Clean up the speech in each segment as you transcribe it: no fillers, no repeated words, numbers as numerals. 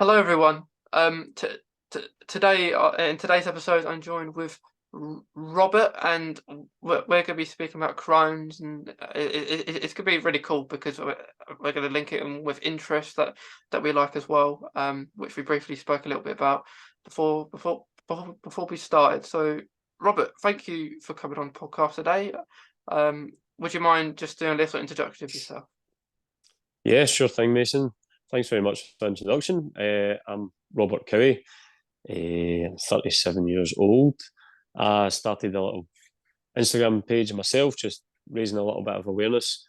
Hello, everyone. T t today, in today's episode, I'm joined with Robert, and we're going to be speaking about Crohn's, and it's going to be really cool because we're going to link it in with interests that we like as well, which we briefly spoke a little bit about before we started. So, Robert, thank you for coming on the podcast today. Would you mind just doing a little introduction of yourself? Yeah, sure thing, Mason. Thanks very much for the introduction. I'm Robert Cowie, 37 years old. I started a little Instagram page myself, just raising a little bit of awareness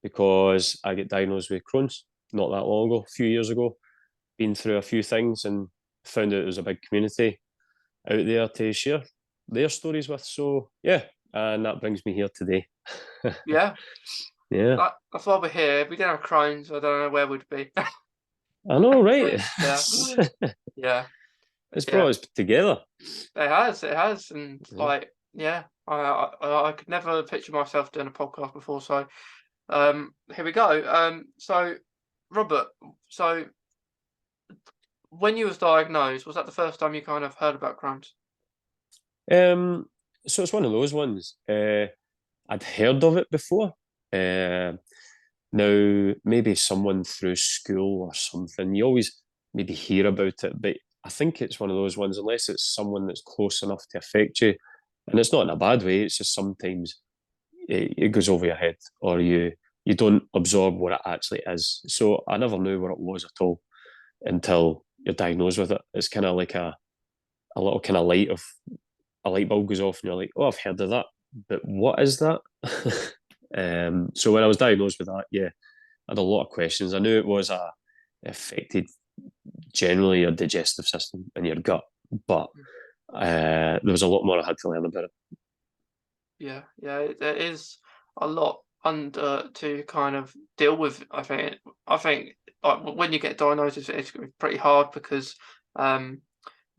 because I get diagnosed with Crohn's not that long ago, a few years ago. Been through a few things and found out there was a big community out there to share their stories with. So, yeah, and that brings me here today. Yeah, Yeah, that's why we're here. If we didn't have Crohn's, I don't know where we'd be. I know, right? Yeah, yeah, It's yeah. brought us together. It has, and Yeah. like, yeah, I could never picture myself doing a podcast before. So, here we go. So, Robert, so when you was diagnosed, was that the first time you kind of heard about Crohn's? Um, so it's one of those ones. I'd heard of it before. Uh, Now, maybe someone through school or something, you always maybe hear about it, but I think it's one of those ones, unless it's someone that's close enough to affect you, and it's not in a bad way, it's just sometimes it goes over your head or you don't absorb what it actually is. So I never knew what it was at all until you're diagnosed with it. It's kind of like a little kind of a light bulb goes off and you're like, oh, I've heard of that, but what is that? So when I was diagnosed with that, yeah, I had a lot of questions. I knew it was affected generally your digestive system and your gut, but there was a lot more I had to learn about it. Yeah, yeah, there is a lot under to kind of deal with. I think like when you get diagnosed, it's gonna be pretty hard because, um,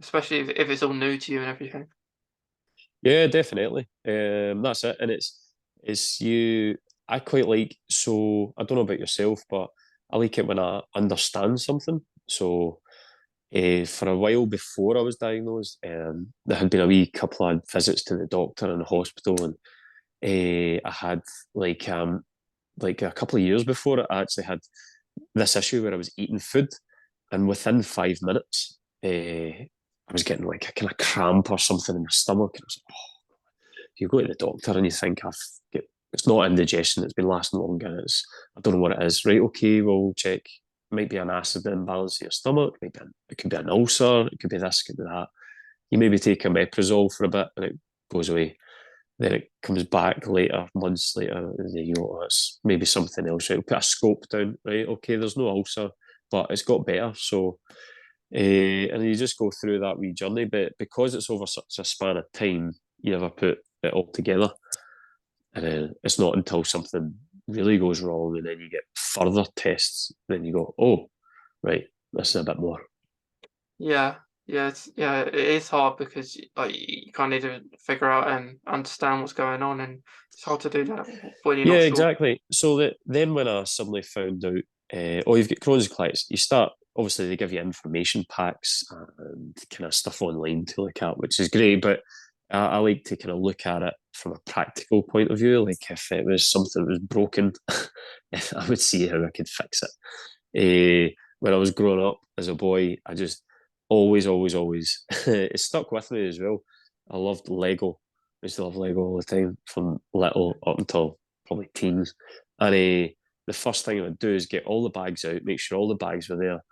especially if it's all new to you and everything. Yeah, definitely. That's it, and it's you. I quite like so. I don't know about yourself, but I like it when I understand something. So for a while before I was diagnosed, there had been a wee couple of visits to the doctor in the hospital, and I had like like a couple of years before it, I actually had this issue where I was eating food, and within 5 minutes, I was getting like a kind of cramp or something in my stomach, and I was like, oh, you go to the doctor and you think it's not indigestion, it's been lasting longer, I don't know what it is. Right, okay, we'll check. It might be an acid imbalance in your stomach, it could be an ulcer, it could be this, it could be that. You maybe take a omeprazole for a bit and it goes away. Then it comes back later, months later, and you go, oh, it's maybe something else. Right, we'll put a scope down, right? Okay, there's no ulcer, but it's got better. So, and you just go through that wee journey. But because it's over such a span of time, you never put it all together. And then it's not until something really goes wrong and then you get further tests, then you go, oh, right, this is a bit more. Yeah, yeah, it is hard because like you kind of need to figure out and understand what's going on, and it's hard to do that when you're Yeah, not sure. exactly. So that then when I suddenly found out, oh, you've got Crohn's colitis, you start, obviously, they give you information packs and kind of stuff online to look at, which is great. But I like to kind of look at it from a practical point of view. Like if it was something that was broken, I would see how I could fix it. When I was growing up as a boy, I just always, it stuck with me as well. I loved Lego. I used to love Lego all the time from little up until probably teens. And the first thing I would do is get all the bags out, make sure all the bags were there,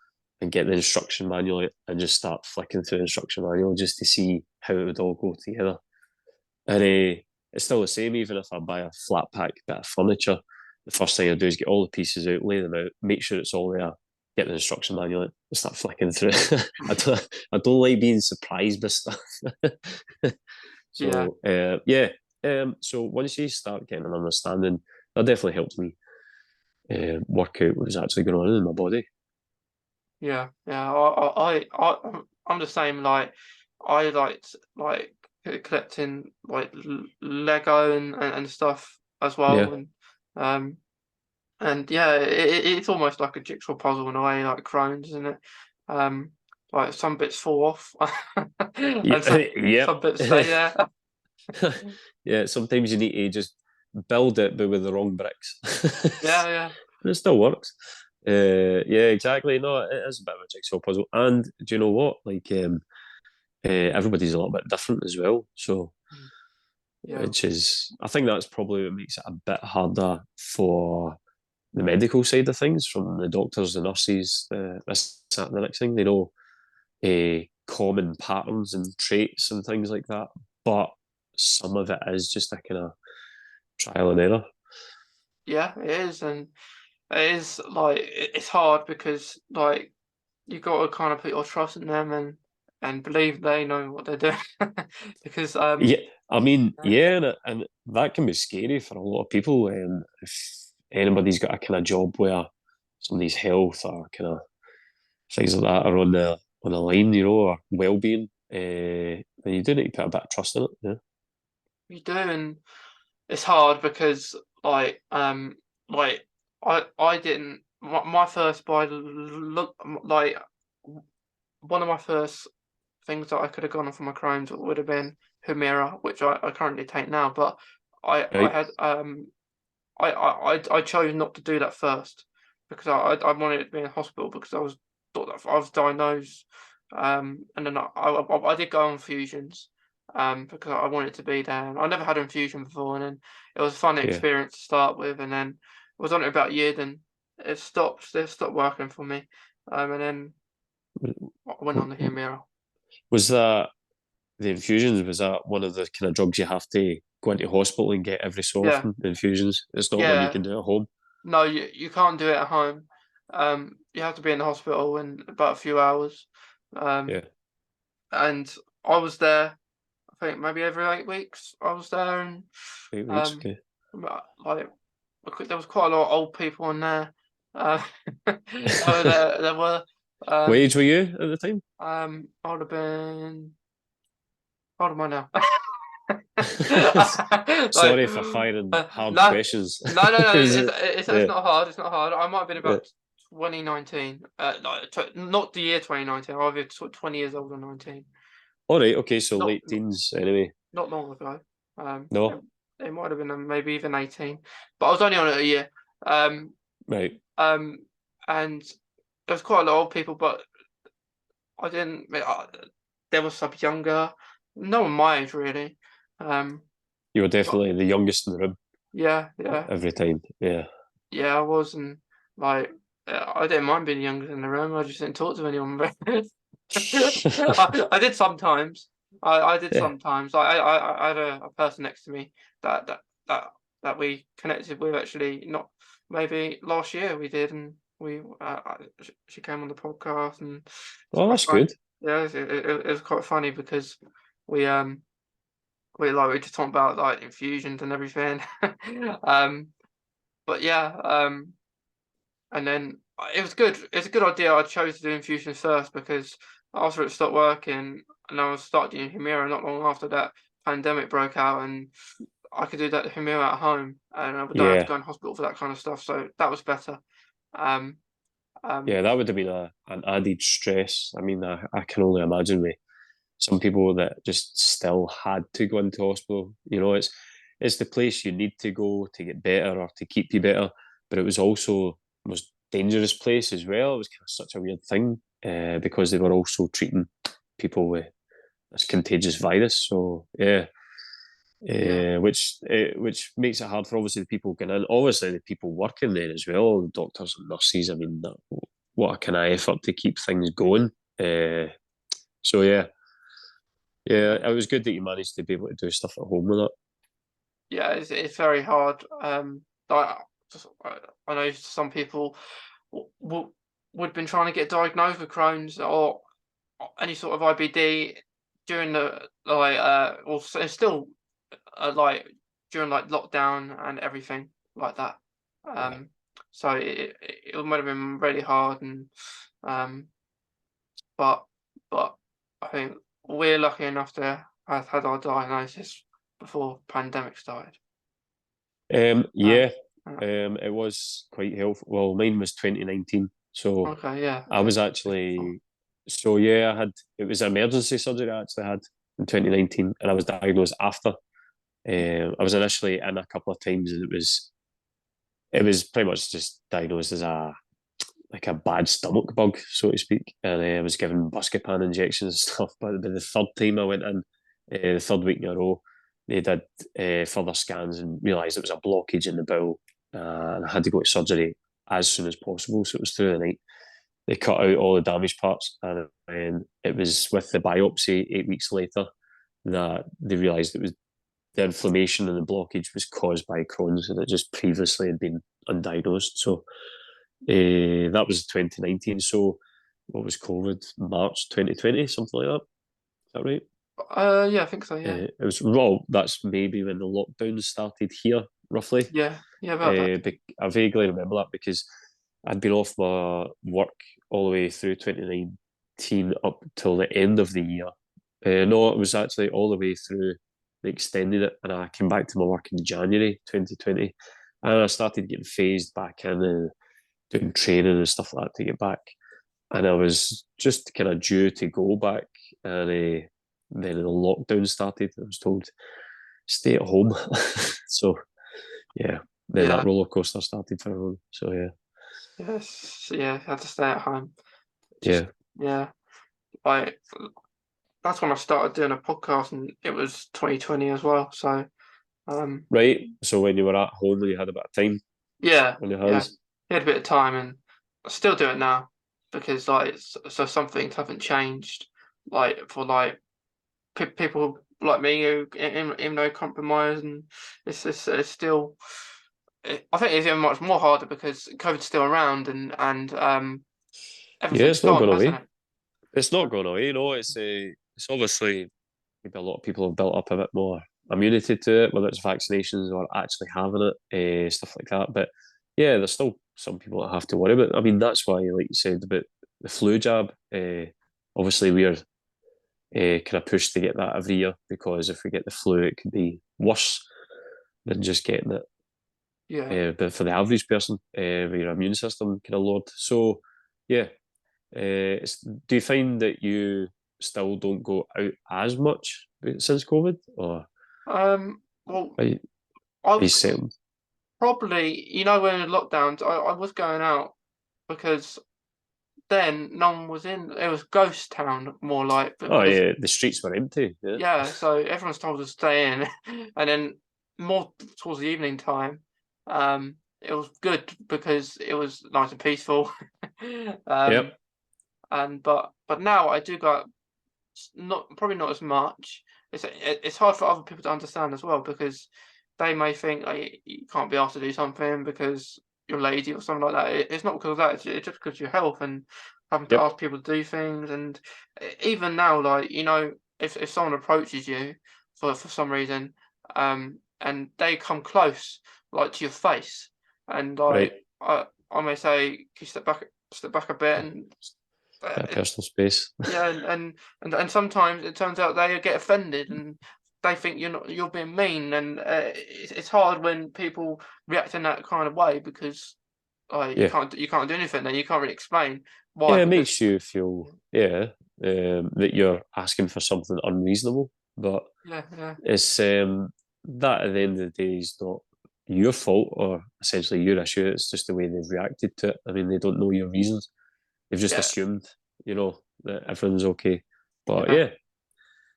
and get the instruction manual out and just start flicking through the instruction manual just to see how it would all go together. And it's still the same, even if I buy a flat pack bit of furniture, the first thing I do is get all the pieces out, lay them out, make sure it's all there, get the instruction manual out, and start flicking through. I don't like being surprised by stuff. Yeah, So yeah, so once you start getting an understanding, that definitely helped me work out what was actually going on in my body. yeah. I'm the same. Like I liked like collecting like Lego and stuff as Yeah, well, and yeah, it's almost like a jigsaw puzzle in a way, like Crohn's, isn't it? Um, like some bits fall off, and Yep. some bits stay there. Yeah, sometimes you need to just build it, but with the wrong bricks. Yeah, yeah, But it still works. Yeah, exactly. No, it is a bit of a jigsaw puzzle. And do you know what? Like, everybody's a little bit different as well. So, mm, yeah, which is, I think that's probably what makes it a bit harder for the medical side of things, from the doctors, the nurses, this, that, and the next thing. They know common patterns and traits and things like that. But some of it is just a kind of trial and error. yeah. It is, and it is like it's hard because like you got to kind of put your trust in them and believe they know what they're doing because Yeah, I mean, yeah, and that can be scary for a lot of people. If anybody's got a kind of job where somebody's health or kind of things like that are on the line, or well-being, then you do need to put a bit of trust in it. Yeah, you do, and it's hard because like I didn't my first by look like one of my first things that I could have gone on for my Crohn's would have been Humira, which I currently take now, but I right. had I chose not to do that first because I wanted to be in hospital because I was thought that I was diagnosed, and then I did go on infusions, because I wanted to be there. And I never had an infusion before, and then it was a fun Yeah. experience to start with, and then I was on it about a year, then it stopped. It stopped working for me, and then I went on the Humira. Was that the infusions? Was that one of the kind of drugs you have to go into hospital and get every so Yeah, often? The infusions. It's not one you yeah. can do at home. No, you can't do it at home. You have to be in the hospital in about a few hours. Um, Yeah, and I was there, I think maybe every 8 weeks I was there, and 8 weeks. um, Okay. like there was quite a lot of old people in there. Uh, oh, there were. What Um, age were you at the time? I would have been. How old am I now? Like, Sorry for firing hard no, questions. no. Is it? It's Yeah, not hard. It's not hard. I might have been yeah. about 2019. Like not the year 2019. I'll be 20 years old or 19. All right. Okay. So Not late teens, anyway. not long ago. It, No. it might have been maybe even 18, but I was only on it a year. Um, Right. um, and there was quite a lot of old people, but I didn't. There was some younger, no one my age really. Um, You were but definitely the youngest in the room yeah, yeah. every time. Yeah. Yeah, I was, and like I didn't mind being younger in the room. I just didn't talk to anyone. I did sometimes. I did Yeah. sometimes. I had a person next to me that that that that we connected with actually. Not maybe last year we did, and she came on the podcast, and it's Oh, quite that's fun. good. Yeah, it was quite funny because we um we just talked about like infusions and everything. um, but yeah, and then it was good. It's a good idea. I chose to do infusions first because after it stopped working, and I was started doing Humira not long after that pandemic broke out, and I could do that Humira at home, and I don't have to Yeah. go in hospital for that kind of stuff. So that was better. Um, Yeah. um, That would have been an added stress. I mean, I can only imagine with some people that just still had to go into hospital. It's the place you need to go to get better or to keep you better, but it was also the most dangerous place as well. It was kind of such a weird thing, because they were also treating people with this contagious virus. So yeah, yeah, which makes it hard for obviously the people going in, obviously the people working there as well, the doctors and nurses. I mean, what a kind of effort to keep things going. So yeah, yeah, yeah, it was good that you managed to be able to do stuff at home with it. yeah. It's very hard. Like I know some people would been trying to get diagnosed with Crohn's or any sort of IBD during the like or still like during like lockdown and everything like that. Yeah. Um, so it might have been really hard, and um, but but I think we're lucky enough to have had our diagnosis before pandemic started. Um, Yeah, uh, it was quite helpful. Well, mine was 2019, so okay, yeah, I yeah, was before. actually So yeah, it was emergency surgery I actually had in 2019, and I was diagnosed after. I was initially in a couple of times, and it was pretty much just diagnosed as a bad stomach bug, so to speak, and I was given buscopan injections and stuff. But the third time I went in, the third week in a row, they did further scans and realised it was a blockage in the bowel, and I had to go to surgery as soon as possible. So it was through the night. They cut out all the damaged parts, and then it was with the biopsy 8 weeks later that they realised it was the inflammation and the blockage was caused by Crohn's, and it just previously had been undiagnosed. So that was 2019. So what was COVID? March 2020, something like that. Is that right? Yeah, I think so. Yeah, It was well. That's maybe when the lockdown started here, roughly. yeah, yeah, about that. I vaguely remember that because I'd been off my work all the way through 2019 up till the end of the year. No, it was actually all the way through. They extended it, and I came back to my work in January 2020, and I started getting phased back in and doing training and stuff like that to get back. And I was just kind of due to go back, and then the lockdown started. I was told stay at home, so yeah. Then that Yeah, roller coaster started for everyone. So yeah, yes, yeah. Had to stay at home. Just yeah. yeah, like that's when I started doing a podcast, and it was 2020 as well. So Right. So when you were at home, you had a bit of time yeah, on your yeah, hands. he had a bit of time, and I still do it now because so some things haven't changed. Like for like people like me who even though compromise, and it's still. I think it's even much more harder because COVID's still around, and Yeah, everything's it's not gone, going hasn't away. it? It's not going away. It's obviously maybe a lot of people have built up a bit more immunity to it, whether it's vaccinations or actually having it, stuff like that. But yeah, there's still some people that have to worry about it. I mean, that's why, like you said about the flu jab, obviously we're kind of pushed to get that every year because if we get the flu, it could be worse than just getting it. Yeah. But for the average person, with your immune system kind of lowered. So, yeah. Do you find that you still don't go out as much since COVID, or Well, are you, I are you was settled? probably, when in lockdowns, I was going out because then no one was in. It was ghost town more like, Oh because yeah, the streets were empty. Yeah, yeah, so everyone's told to stay in, and then more towards the evening time, it was good because it was nice and peaceful. um, yep, and but now I do go out. Not probably not as much. It's hard for other people to understand as well because they may think like you can't be asked to do something because you're lazy or something like that. It's not because of that. It's just because of your health and having to yep, ask people to do things. And even now, like if someone approaches you for some reason, and they come close, like to your face, and right. like I may say, can you step back a bit, and Bit of uh, personal space. yeah, and sometimes it turns out they get offended and they think you're being mean, and it's hard when people react in that kind of way because Yeah, you can't do anything, then you can't really explain why yeah, it because makes you feel that you're asking for something unreasonable, but yeah, yeah, it's that at the end of the day is not your fault or essentially your issue. It's just the way they've reacted to it. I mean, they don't know your reasons. They've just yeah, assumed, that everyone's okay. But yeah,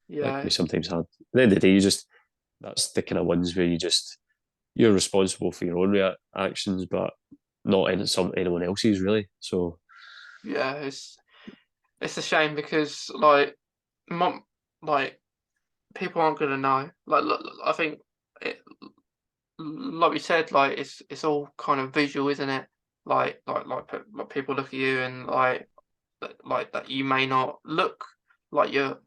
yeah, that can yeah, be sometimes hard. At the end of the day, that's the kind of ones where you're responsible for your own actions, but not anyone else's really. So yeah. It's a shame because like mom like people aren't gonna know. I think it, like we said, like it's all kind of visual, isn't it? Like people look at you and like that you may not look like you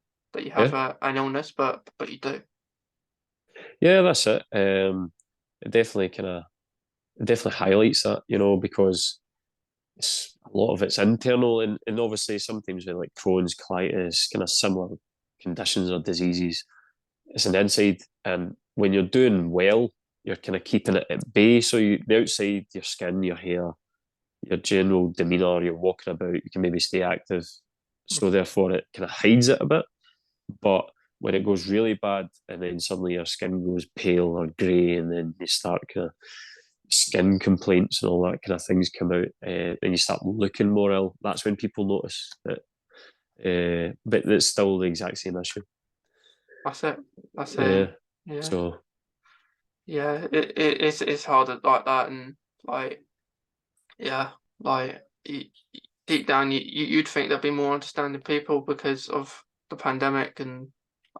have yeah, an illness, but you do. yeah, that's it. It definitely highlights that, because a lot of it's internal, and obviously sometimes with like Crohn's, colitis, kind of similar conditions or diseases, it's an inside. And when you're doing well, you're kind of keeping it at bay. So the outside, your skin, your hair, your general demeanour, you're walking about, you can maybe stay active. so therefore it kind of hides it a bit. But when it goes really bad, and then suddenly your skin goes pale or grey, and then you start kind of skin complaints and all that kind of things come out, and you start looking more ill. That's when people notice that. But it's still the exact same issue. That's it. That's it. Yeah. Yeah. So Yeah. It's harder like that, and like yeah, like deep down, you'd think there'd be more understanding people because of the pandemic and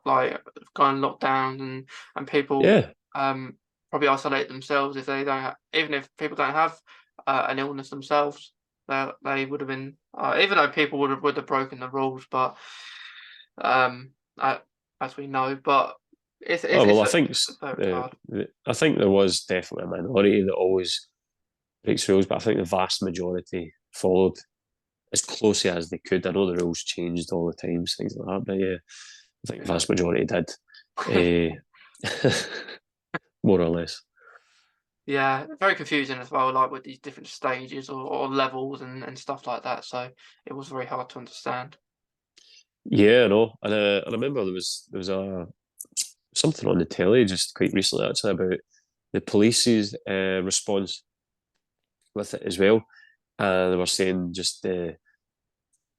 like going locked down, and people yeah. probably isolate themselves if they don't even if people don't have an illness themselves, they would have been even though people would have broken the rules, but um uh, as we know, but Oh well, it's very hard. I think there was definitely a minority that always breaks rules, but I think the vast majority followed as closely as they could. I know the rules changed all the time, things like that, but yeah, I think the Yeah. vast majority did, more or less. Yeah, very confusing as well, like with these different stages or levels and stuff like that. So it was very hard to understand. Yeah, I know, and I remember there was a something on the telly just quite recently actually about the police's response with it as well. They were saying just it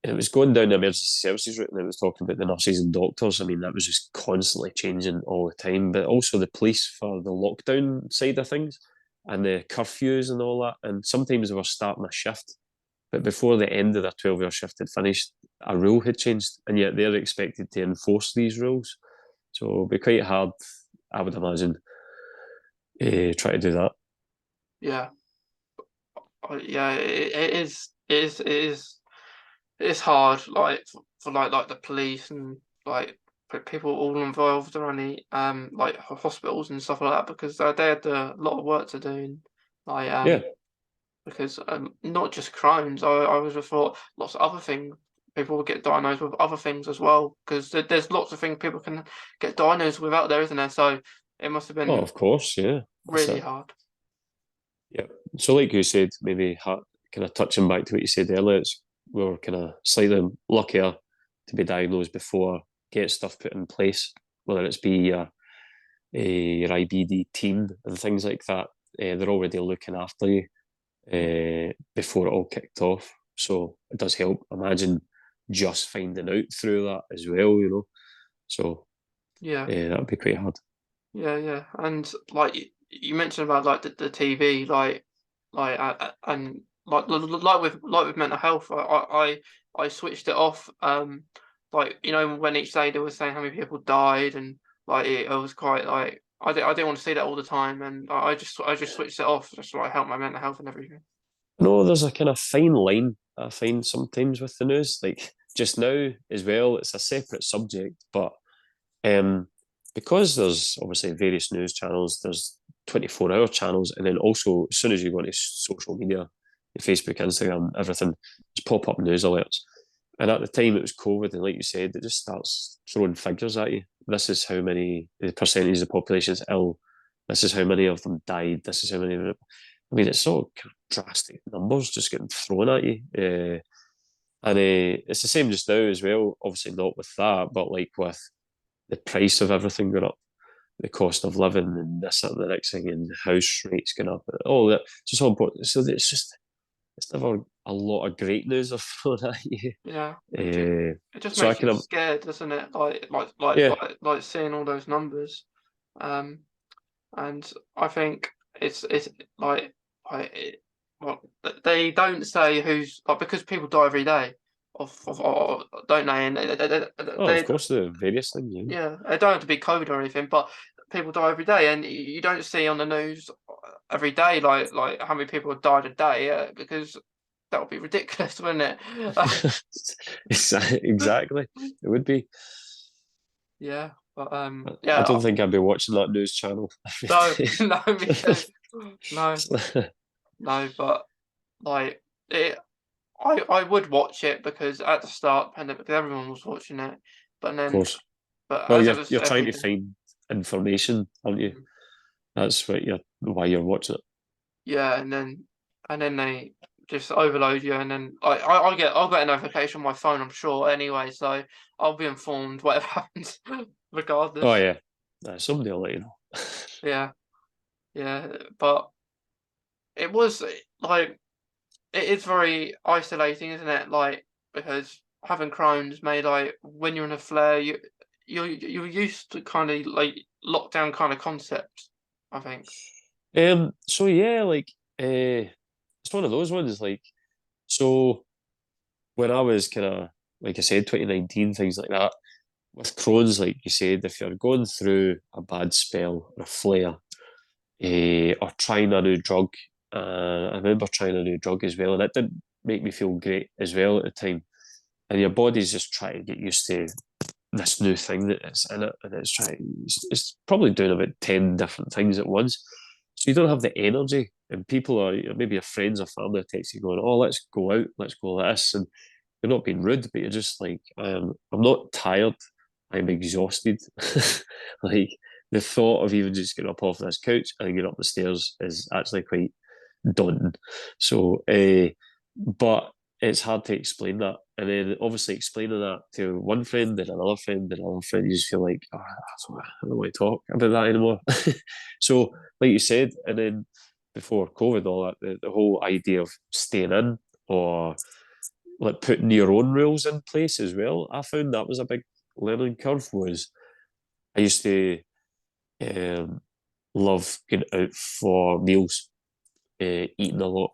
was going down the emergency services route, and it was talking about the nurses and doctors. I mean, that was just constantly changing all the time. But also the police for the lockdown side of things and the curfews and all that. And sometimes they were starting a shift, but before the end of their 12-hour shift had finished, a rule had changed, and yet they're expected to enforce these rules. So it'll be quite hard, I would imagine, try to do that. Yeah, yeah, it is, it's hard, like for like the police and like people all involved around the like hospitals and stuff like that because they had a lot of work to do, and like Yeah. because not just Crohn's, I was just thought lots of other things. People will get diagnosed with other things as well because there's lots of things people can get diagnosed with out there, isn't there? So it must have Oh, been of course. Yeah. That's really it. hard. Yeah. So, like you said, maybe kind of touching back to what you said earlier, we were kind of slightly luckier to be diagnosed before, get stuff put in place, whether it's be your IBD team and things like that. They're already looking after you before it all kicked off. So it does help. Imagine just finding out through that as well. So Yeah. that would be quite hard. Yeah, yeah, and like you mentioned about like the TV, and like with mental health, I switched it off. Like when each day they were saying how many people died, and like it was quite like I didn't want to see that all the time, and I just switched it off just to like help my mental health and everything. No, there's a kind of fine line I find sometimes with the news. Like just now as well, it's a separate subject, but um, because there's obviously various news channels, there's 24-hour channels, and then also as soon as you go into social media, Facebook, Instagram, everything, there's pop-up news alerts. And at the time it was COVID, and like you said, it just starts throwing figures at you. This is how many the percentage of the population is ill. This is how many of them died. This is how many. I mean, it's all kind of drastic numbers just getting thrown at you. And it's the same just now as well. Obviously, not with that, but like with the price of everything going up, the cost of living, and this, that, and the next thing, and house rates going up, all that. It's just all important. So it's never a lot of great news of thrown at you. Yeah, it just So I makes you kind of, scared, doesn't it? yeah, Like seeing all those numbers. Um, and I think it's like well, they don't say who's like because people die every day don't they? And oh, of course, the various things, yeah. yeah, they don't have to be COVID or anything, but people die every day, and you don't see on the news every day like how many people have died a day because that would be ridiculous, wouldn't it? Exactly. It would be. Yeah, but I yeah, don't think I'd be watching that news channel no, every no, me too. No, day. no, but like it. I would watch it because at the start, pandemic, everyone was watching it. But Of then, course. but Well, as it you're was you're trying to everything, find information, aren't you? mm, That's what you're why you're watching it. yeah, and then they just overload you, and then I'll get a notification on my phone, I'm sure, anyway, so I'll be informed whatever happens, Oh regardless. yeah, somebody will let you know. Yeah, yeah, but it was like it is very isolating, isn't it? Like because having Crohn's made like when you're in a flare, you're used to kind of like lockdown kind of concepts, I think. So yeah, like it's one of those ones. Like so, when I was kind of like I said, 2019, things like that. With Crohn's, like you said, if you're going through a bad spell or a flare, or trying a new drug, I remember trying a new drug as well, and it didn't make me feel great as well at the time. And your body's just trying to get used to this new thing that it's in it, and it's probably doing about 10 different things at once. So you don't have the energy, and people are, maybe your friends or family are texting you going, "Oh, let's go out, let's go this," and you're not being rude, but you're just like, I'm not tired, I'm exhausted. Like the thought of even just getting up off this couch and getting up the stairs is actually quite daunting. So, but it's hard to explain that. And then obviously explaining that to one friend and another friend and another friend, you just feel like, oh, I don't want to talk about that anymore. So, like you said, and then before COVID, all that, the whole idea of staying in or like putting your own rules in place as well. I found that was a big learning curve. Was I used to um, love going out for meals, eating a lot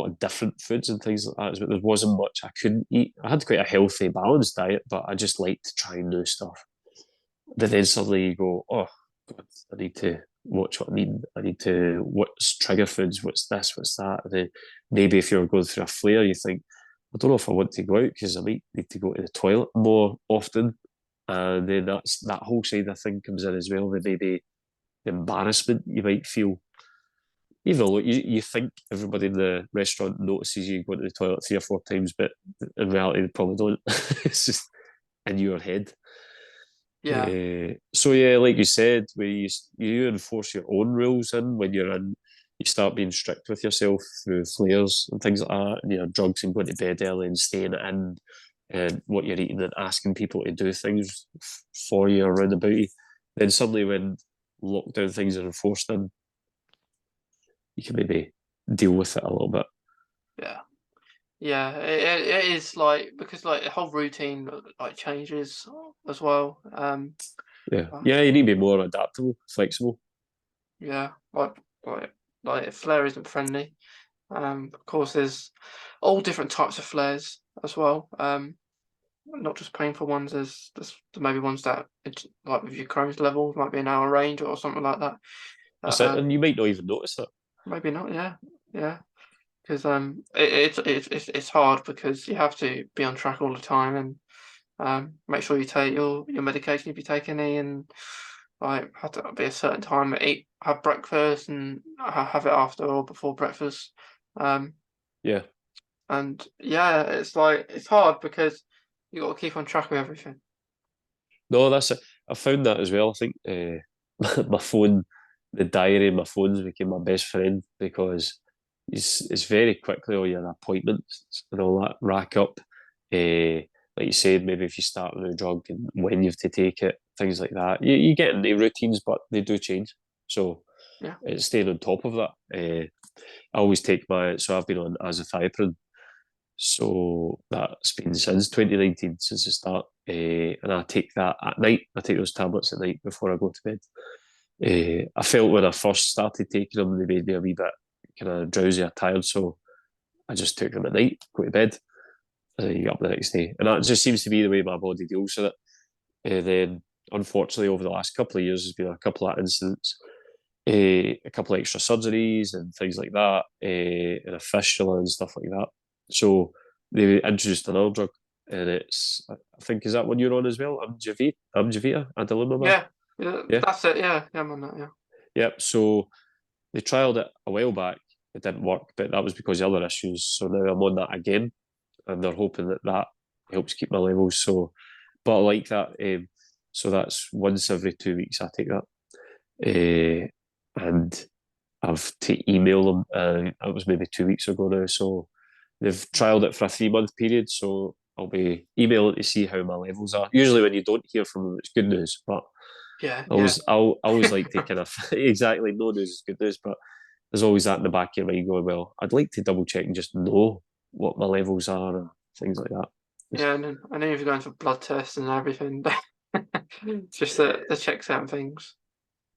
of different foods and things like that. But there wasn't much I couldn't eat. I had quite a healthy, balanced diet, but I just liked to try new stuff. But then suddenly you go, oh God, I need to watch what I'm eating. I need to what's trigger foods, what's this, what's that. And then maybe if you're going through a flare, you think, I don't know if I want to go out because I might need to go to the toilet more often. And then that whole side of thing comes in as well. That maybe the embarrassment you might feel, even though you think everybody in the restaurant notices you going to the toilet 3 or 4 times, but in reality they probably don't. It's just in your head. Yeah, So yeah, like you said, where you enforce your own rules in when you're in, you start being strict with yourself through flares and things like that, and drugs and going to bed early and staying in, and what you're eating and asking people to do things for you around about you. Then suddenly, when lockdown things are enforced in, you can maybe deal with it a little bit. yeah. Yeah, it is like because like the whole routine like changes as well. Yeah, Uh, yeah, you need to be more adaptable, flexible. yeah, like like flare isn't friendly. Of course, there's all different types of flares as well. Not just painful ones. There's maybe ones that like with your Crohn's level might be an hour range or something like that. That's it, and Um, you might not even notice it. maybe not. Yeah, yeah. Because it's hard because you have to be on track all the time and make sure you take your medication if you take any, and like have to be a certain time, have breakfast and have it after or before breakfast. Um, Yeah. and yeah, it's like it's hard because you got to keep on track of everything. No, that's it. I found that as well. I think my phone, the diary, my phones became my best friend because it's very quickly all your appointments and all that rack up. Like you said, maybe if you start a new drug and when you have to take it, things like that. You get into routines, but they do change. So Yeah, it's staying on top of that. I always take so I've been on azathioprine, so that's been since 2019, since the start. And I take that at night. I take those tablets at night before I go to bed. I felt when I first started taking them, they made me a wee bit kind of drowsy or tired. So I just took them at night, go to bed, and then you get up the next day. And that just seems to be the way my body deals with it. And then, unfortunately, over the last couple of years, there's been a couple of incidents, a couple of extra surgeries and things like that, and a fistula and stuff like that. So they introduced another drug, and I think, is that one you're on as well? Amjavita, adalimumab. yeah, yeah. Yeah, That's it. Yeah, yeah, I'm on that. Yeah, yep. So they trialed it a while back. It didn't work, but that was because of other issues. So now I'm on that again, and they're hoping that that helps keep my levels. So, but I like that. So that's once every 2 weeks I take that. And I've to email them. It was maybe 2 weeks ago now, so they've trialed it for a 3 month period, so I'll be emailing to see how my levels are. Usually, when you don't hear from them, it's good news. But Yeah, yeah. I always like to kind of exactly no news is good news, but there's always that in the back of your mind going, well, I'd like to double check and just know what my levels are and things like that. Yeah, and then if you're going for blood tests and everything, just to check certain things.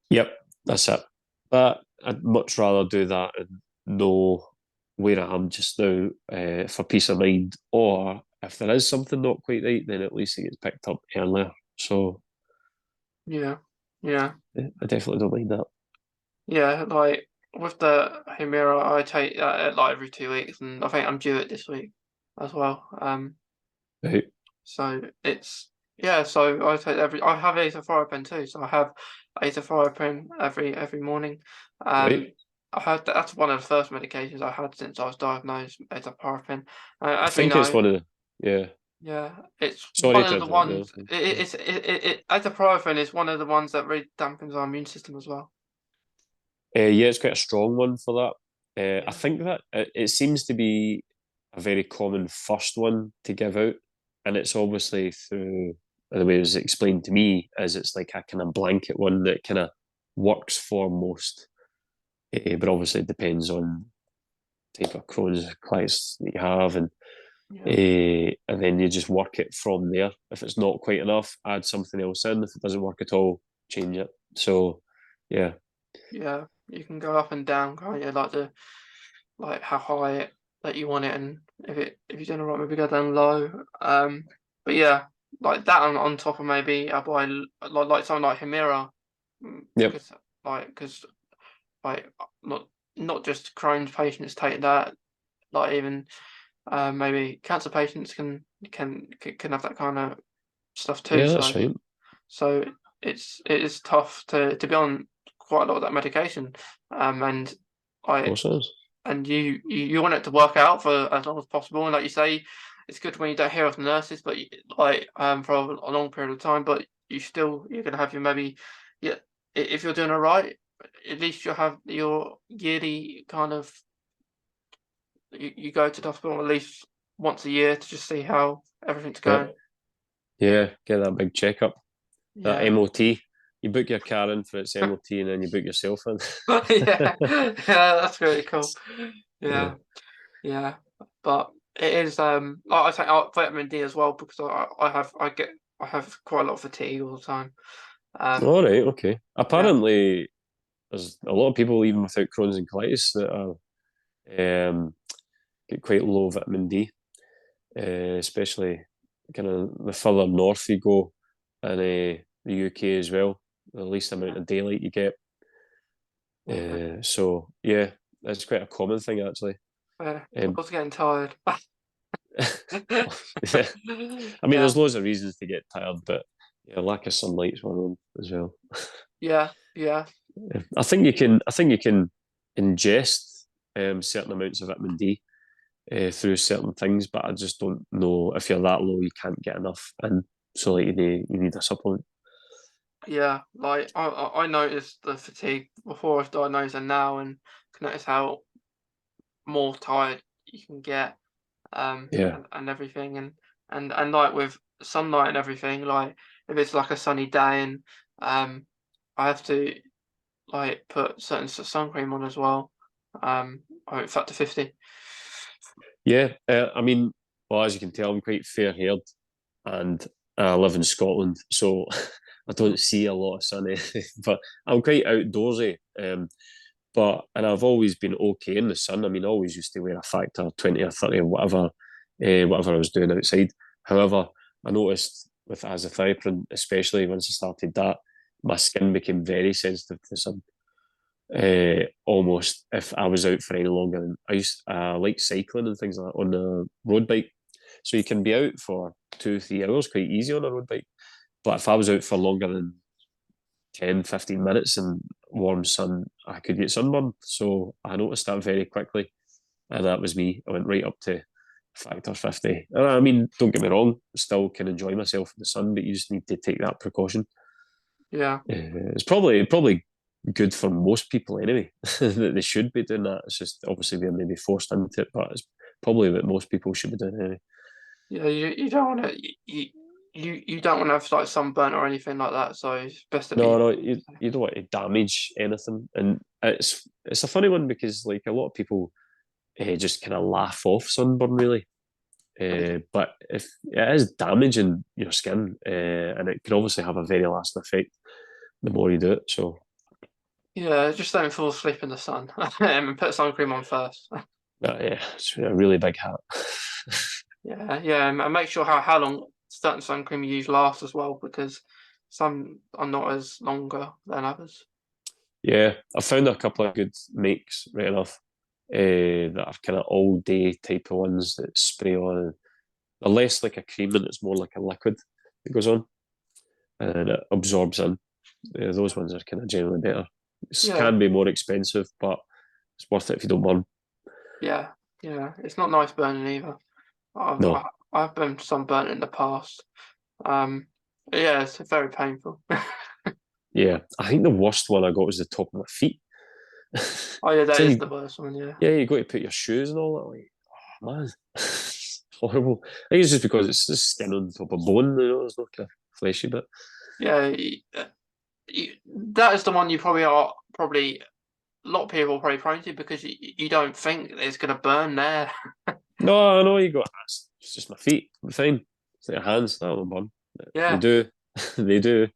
Yep, that's it. But I'd much rather do that and know where I am just now for peace of mind. Or if there is something not quite right, then at least it gets picked up earlier. So Yeah, yeah, I definitely don't mind that. yeah. Like with the Humira, I take that like every 2 weeks, and I think I'm due it this week as well. Right, So it's yeah. So I take every. I have azathioprine too. So I have azathioprine every morning. Um, right. I had that's one of the first medications I had since I was diagnosed azathioprine. I As we think it's know, one of the, yeah. yeah, it's Sorry one to of the interrupt there. ones. Azathioprine is one of the ones that really dampens our immune system as well. Yeah, it's quite a strong one for that. I Yeah, think that it seems to be a very common first one to give out, and it's obviously through the way it was explained to me, is it's like a kind of blanket one that kind of works for most, but obviously it depends on type of Crohn's colitis that you have, yeah, and then you just work it from there. If it's not quite enough, add something else in. If it doesn't work at all, change it. So, yeah, yeah. You can go up and down, can't you? Like how high that you want it, and if you're doing all right, maybe go down low. But yeah, like that on top of maybe I buy like something like Humira, yep, because like not just Crohn's patients take that, like even maybe cancer patients can have that kind of stuff too. yeah, that's right. Of So it is tough to be on quite a lot of that medication, and I course it is. and you want it to work out for as long as possible. And like you say, it's good when you don't hear of the nurses, but like for a long period of time. But you're gonna have your maybe yeah. If you're doing all right, at least you'll have your yearly kind of you go to the hospital at least once a year to just see how everything's going. Yep. Yeah, get that big checkup. That Yeah. MOT. You book your car in for its MOT and then you book yourself in. Yeah, yeah, that's really cool. Yeah. Yeah, yeah, but it is. I take vitamin D as well because I have quite a lot of fatigue all the time. Um, All right, okay. yeah, Apparently, there's a lot of people even without Crohn's and colitis that are get quite low vitamin D, especially kind of the further north you go in the UK as well. The least amount of daylight you get. yeah, So yeah, that's quite a common thing actually. yeah. I Um, was getting tired. yeah. I mean, Yeah, there's loads of reasons to get tired, but yeah, lack of sunlight's one of them as well. yeah, yeah, Yeah. I think you can ingest certain amounts of vitamin D through certain things, but I just don't know if you're that low, you can't get enough, and so like you need a supplement. yeah. Like I noticed the fatigue before I was diagnosed and now, and can notice how more tired you can get. Yeah, And everything, and like with sunlight and everything, like if it's like a sunny day and I have to like put certain sun cream on as well. I factor 50. yeah. I mean, well, as you can tell, I'm quite fair-haired, and I live in Scotland, so I Mm, don't see a lot of sun, but I'm quite outdoorsy. And I've always been okay in the sun. I mean, I always used to wear a factor 20 or 30 or whatever I was doing outside. However, I noticed with azathioprine, especially once I started that, my skin became very sensitive to the sun. Almost if I was out for any longer than I used, like cycling and things like that on a road bike. So you can be out for 2, 3 hours quite easy on a road bike. But if I was out for longer than 10, 15 minutes in warm sun, I could get sunburned. So I noticed that very quickly. And that was me. I went right up to factor 50. I mean, don't get me wrong, still can enjoy myself in the sun, but you just need to take that precaution. yeah, It's probably good for most people anyway, that they should be doing that. It's just obviously we're maybe forced into it, but it's probably what most people should be doing anyway. Yeah, you don't want to you don't want to have like sunburn or anything like that. So it's best to No, be. no, you don't want to damage anything, and it's a funny one because like a lot of people just kind of laugh off sunburn really, but if it is damaging your skin, and it can obviously have a very lasting effect the more you do it. So Yeah, just don't fall asleep in the sun and put sun cream on first. yeah, it's a really big hat. Yeah, yeah, and make sure how long certain sun cream you use lasts as well, because some are not as longer than others. Yeah, I found a couple of good makes right enough. That are kind of all day type of ones that spray on. They're less like a cream and it's more like a liquid that goes on and it absorbs in. Those ones are kind of generally better. It Yeah, can be more expensive, but it's worth it if you don't burn. yeah, yeah. It's not nice burning either. No, I've been sunburnt in the past. Um, yeah, it's very painful. yeah. I think the worst one I got was the top of my feet. Oh yeah, that Then is you, the worst one. Yeah, yeah, you got to put your shoes and all that. Like, oh, man, horrible. I think it's just because it's just skin on top of bone. It's not kind of fleshy bit. yeah. That is the one you probably are probably a lot of people are probably prone to because you don't think it's gonna burn there. No, I know you go. It's just my feet. I'm fine. It's like your hands. That won't burn. They Yeah, do. They do.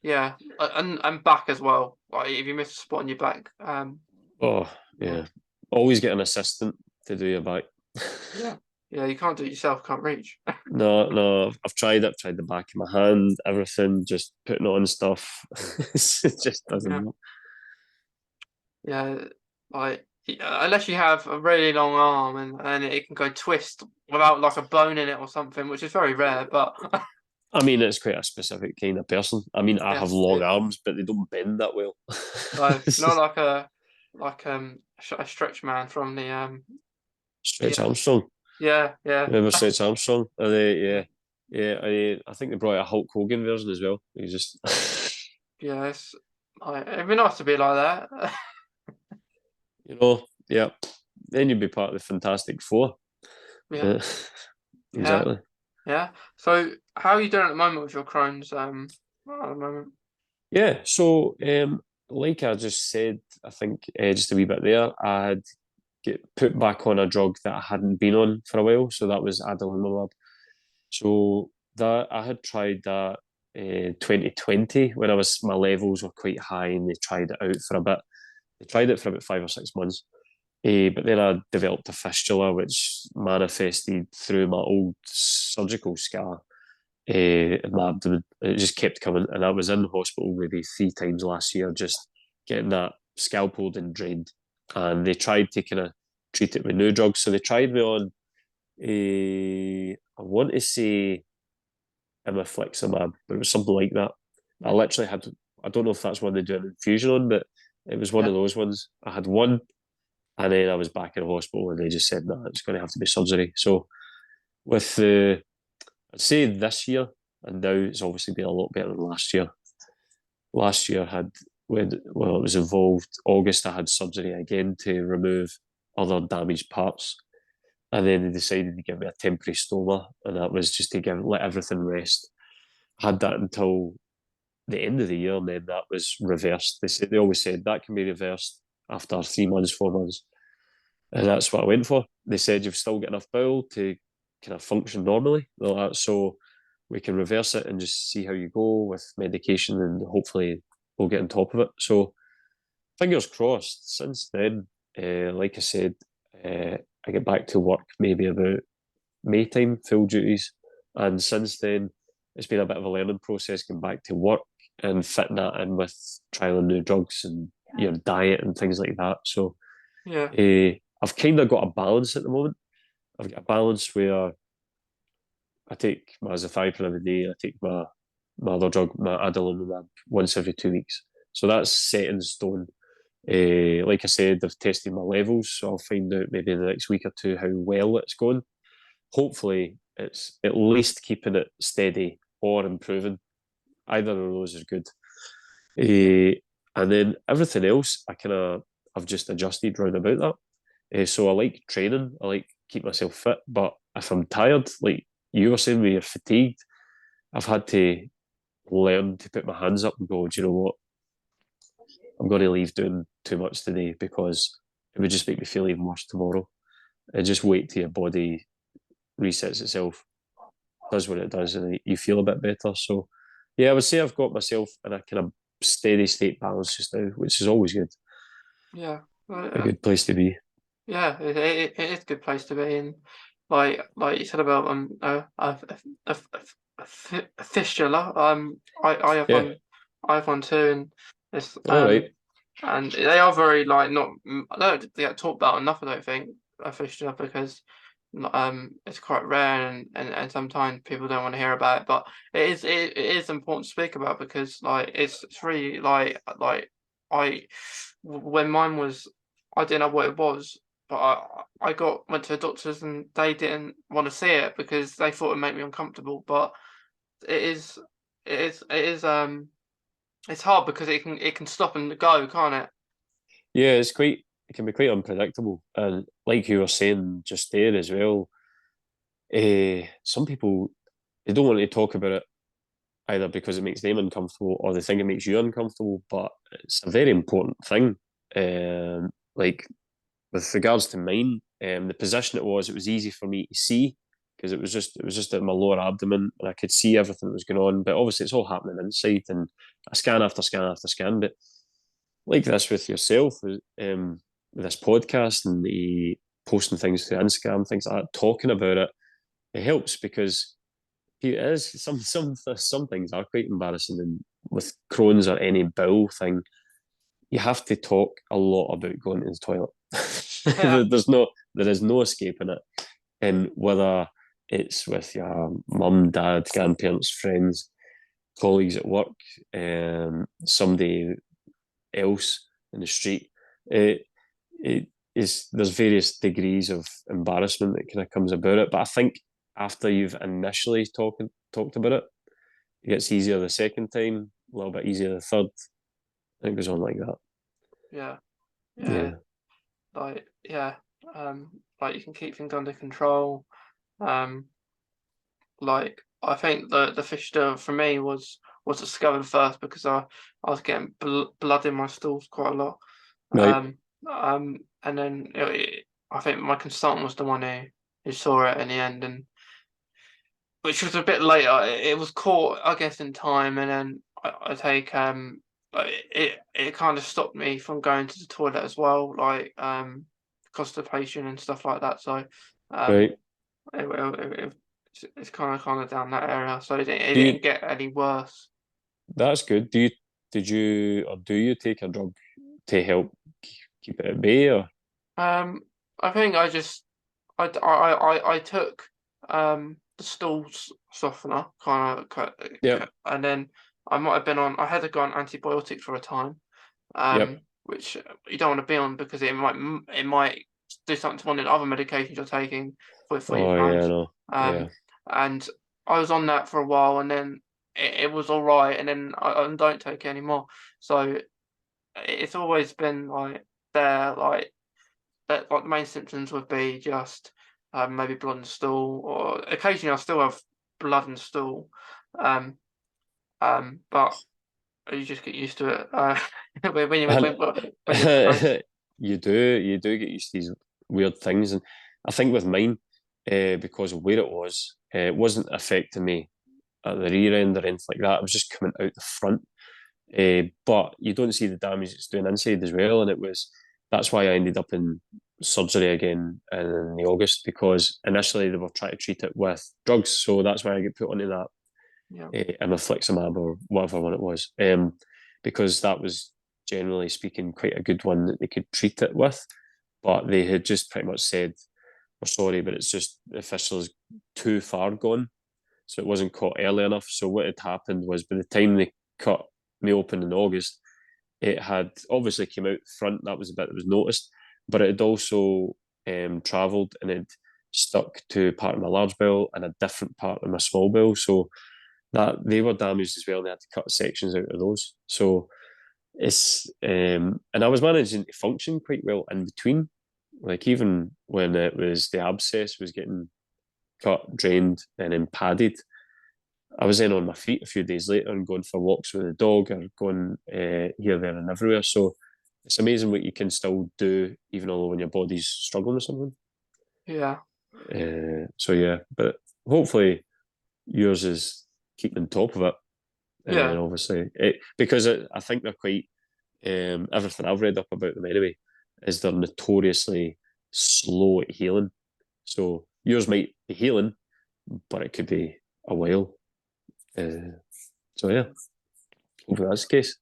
yeah, and back as well. Like if you miss a spot on your back, Oh, yeah, yeah. Always get an assistant to do your back. yeah, yeah. You can't do it yourself. Can't reach. No, no, I've tried it. I've tried the back of my hand, everything, just putting on stuff. It just Yeah, doesn't work. yeah. Like unless you have a really long arm and it can go twist without like a bone in it or something, which is very rare. But I mean, it's quite a specific kind of person. I mean, I have yes, long it, arms, but they don't bend that well. no, It's not just like a stretch man from the Stretch Armstrong. yeah, yeah, Remember Stretch Armstrong? Yeah, yeah. I think they brought a Hulk Hogan version as well. He just, yeah. It'd be nice to be like that. yeah. Then you'd be part of the Fantastic Four. Yeah, Uh, yeah, exactly. yeah. So, how are you doing at the moment with your Crohn's? At the moment, Yeah. So, like I just said, I think just a wee bit there, I had get put back on a drug that I hadn't been on for a while. So that was adalimumab. So that I had tried that in 2020 when my levels were quite high and they tried it out for a bit. They tried it for about 5 or 6 months. But then I developed a fistula, which manifested through my old surgical scar in my abdomen. It just kept coming, and I was in hospital maybe 3 times last year, just getting that scalpeled and drained. And they tried to kind of treat it with new drugs. So they tried me on I want to say imifleximab, but it was something like that. I literally had, I don't know if that's one they do an infusion on, but it was one yeah, of those ones. I had one, and then I was back in the hospital, and they just said, no, it's going to have to be surgery. So with the, I'd say this year, and now it's obviously been a lot better than last year. Last year had, well, it was involved, August, I had surgery again to remove other damaged parts. And then they decided to give me a temporary stoma, and that was just to let everything rest. I had that until the end of the year, and then that was reversed. They always said that can be reversed after 3 months, 4 months, and that's what I went for. They said you've still got enough bowel to kind of function normally, so we can reverse it and just see how you go with medication, and hopefully we'll get on top of it. So fingers crossed. Since then, like I said, I get back to work maybe about May time, full duties. And since then, it's been a bit of a learning process getting back to work and fitting that in with trialing new drugs and your diet and things like that. So yeah, I've kind of got a balance at the moment. I've got a balance where I take my azathioprine every day. I take my other drug, my adalimumab, once every 2 weeks. So that's set in stone. Like I said, I've tested my levels, so I'll find out maybe in the next week or two how well it's going. Hopefully, it's at least keeping it steady or improving. Either of those is good. And then everything else, I've just adjusted round about that. So I like training. I like keep myself fit. But if I'm tired, like you were saying, when you're fatigued, I've had to learn to put my hands up and go, do you know what? I'm going to leave doing too much today because it would just make me feel even worse tomorrow. And just wait till your body resets itself, does what it does, and you feel a bit better. So, yeah, I would say I've got myself in a kind of steady state balance just now, which is always good. Yeah. A good place to be. Yeah, it is a good place to be in. Like you said about a fistula. I have Yeah. one too, and it's All right. and they are very like not I don't they get talked about enough. I don't think a fistula because it's quite rare and sometimes people don't want to hear about it, but it is important to speak about because like it's really I when mine was I didn't know what it was, but I went to the doctors and they didn't want to see it because they thought it made me uncomfortable. But it is it's hard because it can stop and go, can't it? Yeah, it can be quite unpredictable. And like you were saying just there as well, some people, they don't want to talk about it either because it makes them uncomfortable or they think it makes you uncomfortable, but it's a very important thing. Like with regards to mine, the position it was easy for me to see because it was just at my lower abdomen and I could see everything that was going on. But obviously, it's all happening inside, and a scan after scan after scan. But like this with yourself, with this podcast and the posting things to Instagram, things like that, talking about it, it helps because it is some things are quite embarrassing, and with Crohn's or any bowel thing, you have to talk a lot about going to the toilet. Yeah, There is no escaping it, and whether it's with your mum, dad, grandparents, friends, colleagues at work, somebody else in the street, it it is there's various degrees of embarrassment that kind of comes about it. But I think after you've initially talked about it, it gets easier the second time, a little bit easier the third, and it goes on like that. yeah, yeah. Yeah. Yeah, like you can keep things under control. Um, like I think the fistula for me was discovered first because I was getting blood in my stools quite a lot. Right. And then I think my consultant was the one who saw it in the end, and which was a bit later. It was caught, I guess, in time, and then I take it kind of stopped me from going to the toilet as well, like constipation and stuff like that. So um, Right. it's kind of down that area. So it Do you? didn't get any worse. That's good. Did you or do you take a drug to help keep it at bay? Or Um, I think I took the stool softener yep, and then I might have been on. I had to go on antibiotics for a time, yep. which you don't want to be on because it might do something to one of the other medications you're taking for your Oh yeah, Crohn's. no, Um, yeah. and I was on that for a while, and then it was all right, and then I don't take it anymore. So it's always been like there, like the main symptoms would be just maybe blood and stool, or occasionally I still have blood and stool. Um, but you just get used to it And when you're depressed. you do get used to these weird things, and I think with mine, because of where it wasn't affecting me at the rear end or anything like that. It was just coming out the front. But you don't see the damage it's doing inside as well. And that's why I ended up in surgery again in the August because initially they were trying to treat it with drugs. So that's why I get put onto that Yeah, imifliximab or whatever one it was. Because that was generally speaking quite a good one that they could treat it with. But they had just pretty much said, we're sorry, but it's just the fistula's too far gone. So it wasn't caught early enough. So what had happened was by the time they cut me open in August, it had obviously came out front. That was a bit that was noticed, but it had also travelled and it stuck to part of my large bowel and a different part of my small bowel. So that they were damaged as well. And they had to cut sections out of those. So it's and I was managing to function quite well in between. Like even when it was the abscess was getting cut, drained, and then padded, I was then on my feet a few days later and going for walks with the dog or going here, there, and everywhere. So it's amazing what you can still do, even although when your body's struggling with something. Yeah, So yeah, but hopefully yours is keeping on top of it. And yeah, obviously, because I think they're quite, everything I've read up about them anyway, is they're notoriously slow at healing. So yours might be healing, but it could be a while. So yeah, hopefully that's the case.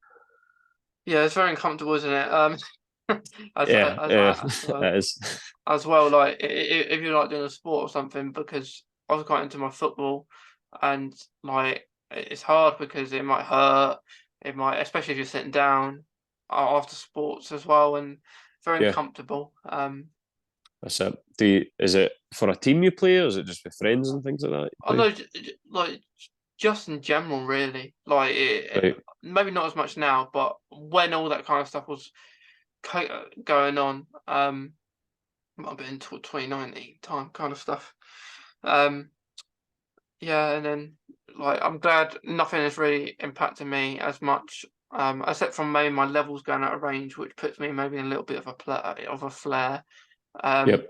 yeah. It's very uncomfortable, isn't it? As Yeah, as yeah, as, it is. as well, like if you like doing a sport or something, because I was quite into my football, and like it's hard because it might hurt, it might, especially if you're sitting down after sports as well, and very Yeah, uncomfortable. that's it. Is it for a team you play, or is it just with friends and things like that you I know, play? like just in general, really, like Right. maybe not as much now, but when all that kind of stuff was going on, might have been 2019 time kind of stuff. Um, yeah, and then like I'm glad nothing has really impacted me as much, except from maybe my levels going out of range, which puts me maybe in a little bit of a flare. Um, Yep.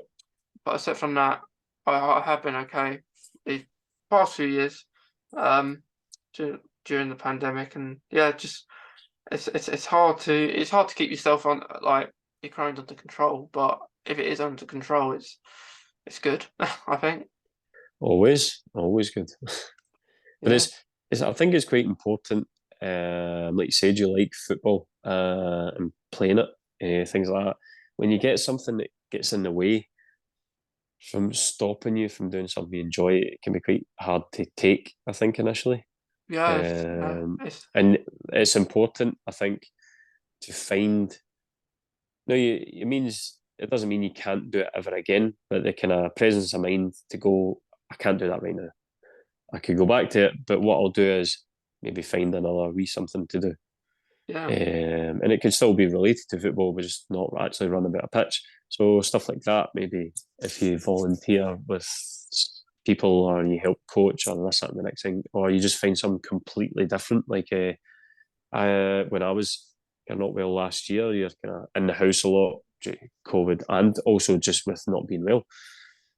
but except from that, I have been okay these past few years, um, during the pandemic, and yeah, just it's hard to keep yourself on like your Crohn's under control, but if it is under control, it's good, I think. Always, always good. But Yeah, I think it's quite important. Like you said, you like football and playing it, things like that. When you get something that gets in the way from stopping you from doing something you enjoy, it can be quite hard to take, I think, initially. yeah, Um, it's and it's important, I think, to find. No, it means it doesn't mean you can't do it ever again, but the kind of presence of mind to go, I can't do that right now. I could go back to it, but what I'll do is maybe find another wee something to do. yeah, And it could still be related to football, but just not actually run about a pitch. So stuff like that, maybe if you volunteer with people or you help coach or this, that, and the next thing, or you just find something completely different. Like when I was not well last year, you're kind of in the house a lot due to COVID and also just with not being well.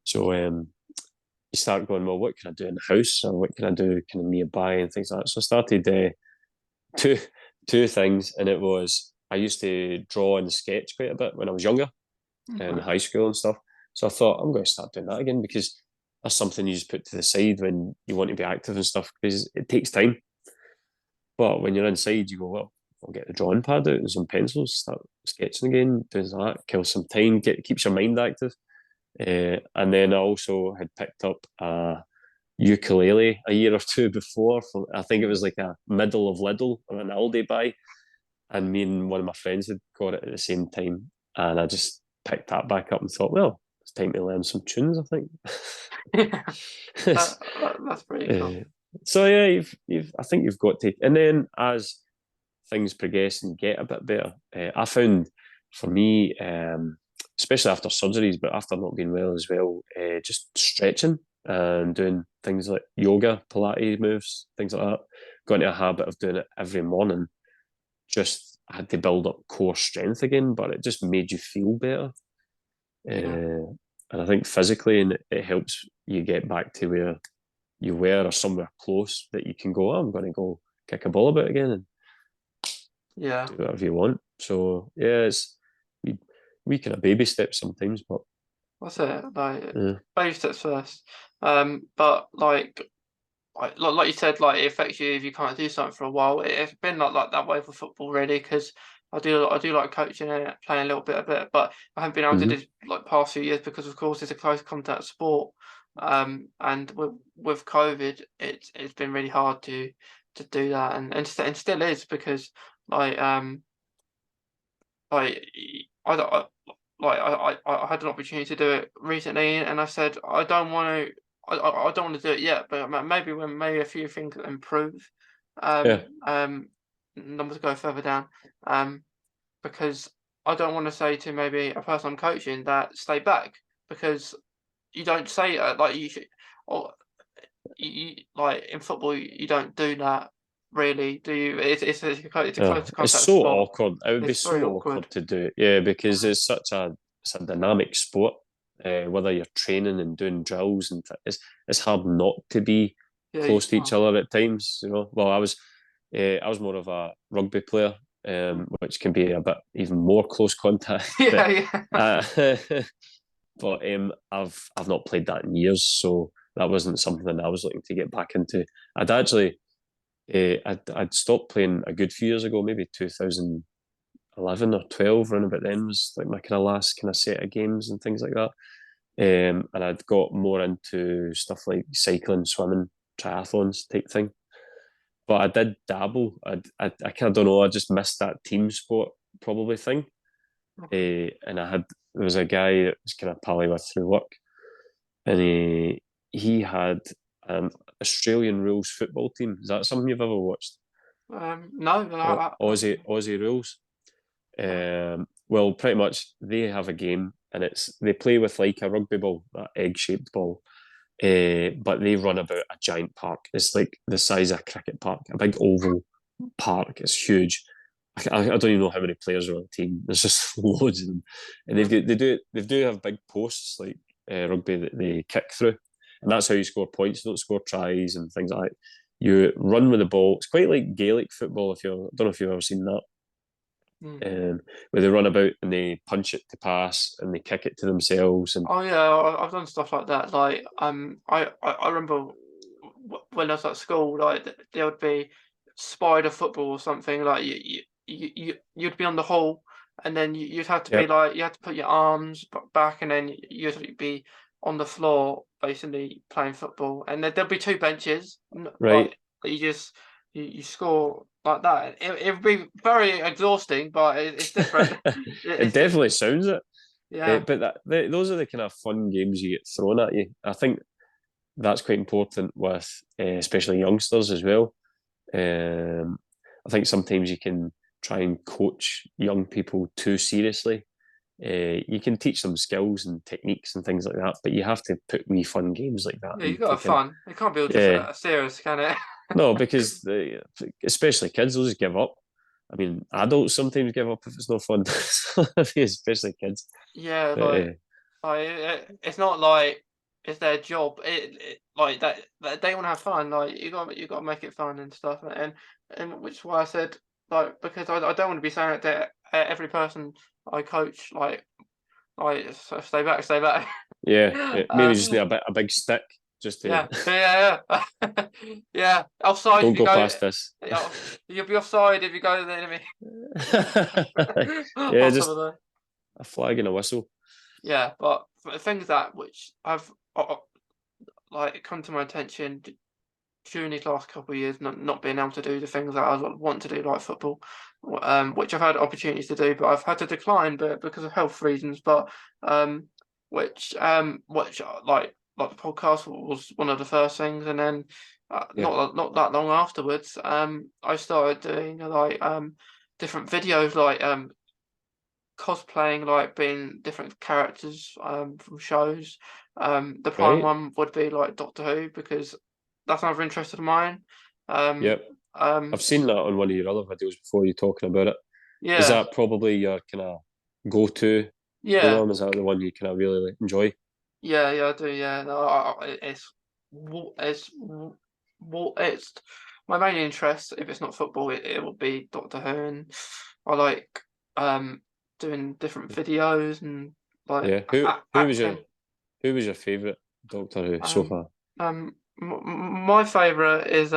So you start going, well, what can I do in the house or what can I do kind of nearby and things like that. So I started two two things, and it was I used to draw and sketch quite a bit when I was younger in okay. high school and stuff. So I thought I'm going to start doing that again because that's something you just put to the side when you want to be active and stuff because it takes time. But when you're inside, you go, well, I'll get the drawing pad out and some pencils, start sketching again, doing that, kill some time, keeps your mind active. And then I also had picked up a ukulele a year or two before. I think it was like a middle of Lidl or an Aldi buy, and me and one of my friends had got it at the same time, and I just picked that back up and thought, well, it's time to learn some tunes. I think. That's pretty cool. uh, so yeah, I think you've got to, and then as things progress and get a bit better, I found for me, especially after surgeries, but after not being well as well, just stretching and doing things like yoga, Pilates moves, things like that. Got into a habit of doing it every morning. Just had to build up core strength again, but it just made you feel better. Yeah, And I think physically, and it helps you get back to where you were or somewhere close that you can go, oh, I'm going to go kick a ball about again and yeah, do whatever you want. So yeah, we we kind of baby steps sometimes, but that's it. Like yeah, baby steps first. But like you said, like it affects you if you can't do something for a while. It's been like that way for football, really, because I do like coaching and playing a little bit of it, but I haven't been able to do mm-hmm. this like past few years because, of course, it's a close contact sport. And with COVID, it's been really hard to do that, and still is because like like I I had an opportunity to do it recently, and I said I don't want to. I don't want to do it yet, but maybe when maybe a few things improve, Yeah, numbers go further down, um, because I don't want to say to maybe a person I'm coaching that stay back, because you don't say like you should, or like in football you don't do that really, do you? It's a Oh, close it's contact so sport. awkward. It would be It's very so awkward. awkward to do it. Yeah, because Mhm. it's a dynamic sport. Whether you're training and doing drills it's hard not to be Yeah, close to each oh. other at times. You know, well, I was more of a rugby player, Mm. which can be a bit even more close contact. Yeah, But yeah. uh, but I've not played that in years, so that wasn't something I was looking to get back into. I'd actually I'd stopped playing a good few years ago, maybe 2011 or 12, around about then was like my kind of last kind of set of games and things like that. And I'd got more into stuff like cycling, swimming, triathlons type thing. But I did dabble. I kind of don't know. I just missed that team sport probably thing. And there was a guy that was kind of pally with through work, and he had an Australian rules football team. Is that something you've ever watched? No, no, Aussie rules. uh, Well, pretty much they have a game, and they play with like a rugby ball, that egg-shaped ball. But they run about a giant park. It's like the size of a cricket park, a big oval park. It's huge. I don't even know how many players are on the team. There's just loads of them, and mm, they do have big posts like rugby that they kick through, and that's how you score points. You don't score tries and things like that. You run with the ball. It's quite like Gaelic football. If you I don't know if you've ever seen that, mm. where they run about and they punch it to pass and they kick it to themselves. And Oh yeah, I've done stuff like that. Like I remember when I was at school, like there would be spider football or something. Like you'd be on the hall, and then you'd have to be yep, like you had to put your arms back, and then you'd be on the floor basically playing football. And there'd be two benches, right. like that you score like that. It would be very exhausting, but it's different. It It's definitely different. sounds it. Yeah. But those are the kind of fun games you get thrown at you. I think that's quite important with especially youngsters as well. Um, I think sometimes you can try and coach young people too seriously. You can teach them skills and techniques and things like that, but you have to put wee fun games like that Yeah, you and gotta to have kind of fun. It can't be all just yeah. serious, can it? No, because especially kids will just give up. I mean, adults sometimes give up if it's no fun, especially kids. Yeah, But it's not like it's their job. Like that they want to have fun. Like you got to make it fun and stuff. And which is why I said like because I don't want to be saying it to every person I coach. Stay back, stay back. yeah, maybe just need uh, a big stick just to yeah, yeah. Yeah. Offside if don't you go go. past this. Yeah, you'll be offside if you go to the enemy. Yeah, Or some just of the. a flag and a whistle. Yeah, but things that which I've like come to my attention during these last couple of years, not being able to do the things that I want to do, like football, which I've had opportunities to do, but I've had to decline, but because of health reasons. But which like the podcast was one of the first things, and then Yeah, not that long afterwards, I started doing different videos cosplaying, like being different characters from shows. The prime right. one would be like Doctor Who because that's another interest of mine. Um, Yep. I've seen so, that on one of your other videos before you talking about it. Is yeah, that probably your kind of go-to yeah, program? Is that the one you kind of really enjoy? yeah, I do. Yeah, no, it's my main interest. If it's not football, it will be Doctor Who, and I like um doing different videos and like Yeah. acting. Who was your favourite Doctor Who so Um, far? my favorite is